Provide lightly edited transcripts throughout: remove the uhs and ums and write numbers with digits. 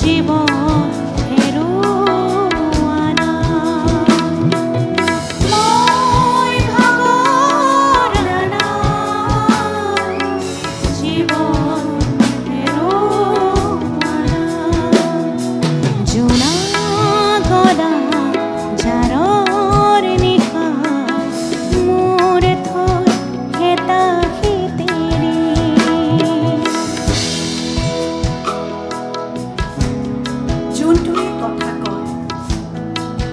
জীবন হেৰুৱানা মই ভাৱনা জীবন হেৰুৱানা জোনা গলা জাৰৰ নিশা মোৰ থৈ হেতাহি তেৰি জোনটোৱে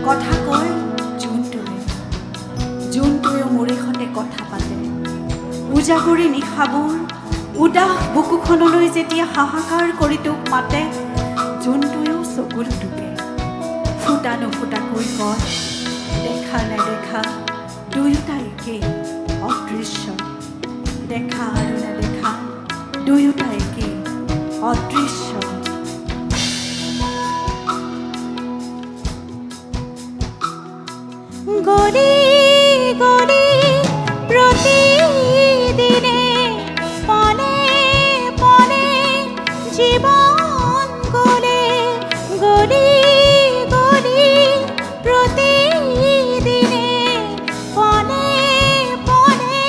কথা কয় জোনটোৱে মোৰ সৈতে কথা পাতে উজাগৰি নিশাবোৰ উদাস বুকুখনলৈ যেতিয়া হাহাকাৰ কৰি তোক মাতে জোনটোৱেও চকুত টোপে ফুটা নুফুটাকৈ কয় দেখা নেদেখা দুয়োটা একেই অদৃশ্য দেখা আৰু নেদেখা দুয়োটা একেই অদৃশ্য গলি গলি প্ৰতিদিনে পলে পলে জীৱন গলে গলি গলি প্ৰতিদিনে পলে পলে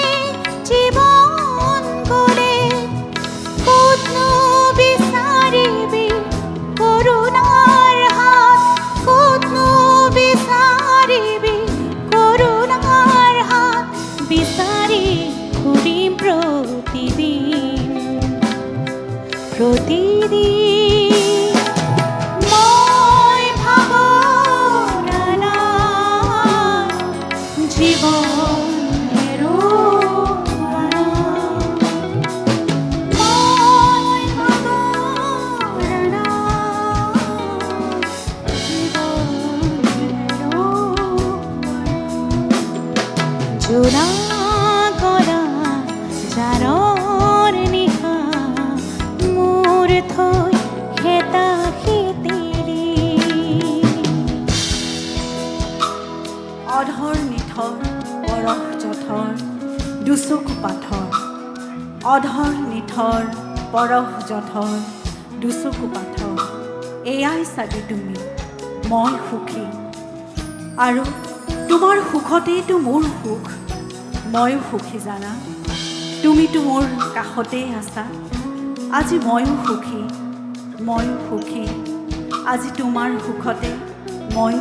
জীৱন গলে ক'তনো বিচাৰিবি কৰুণাৰ হাত ক'তনো বিচাৰিবি কৰুণাৰ হাত বিচাৰি ঘূৰিম প্ৰতিদিন মই ভাৱনা জীৱন হেৰুৱানা মই ভাৱনা জীৱন হেৰুৱানা জোনা গলা জাৰৰ নিশা মোৰ থৈ হেতাহি তেৰি অধৰ নিথৰ পৰশ জঠৰ দুচকু পাথৰ অধৰ নিথৰ পৰশ জঠৰ দুচকু পাথৰ এয়াই চাগে তুমি মই সুখী আৰু তোমাৰ সুখতেইতো মোৰ সুখ ময়ো সুখী জানা তুমিতো মোৰ কাষতেই আছা আজি ময়ো সুখী আজি তোমাৰ সুখতে ময়ো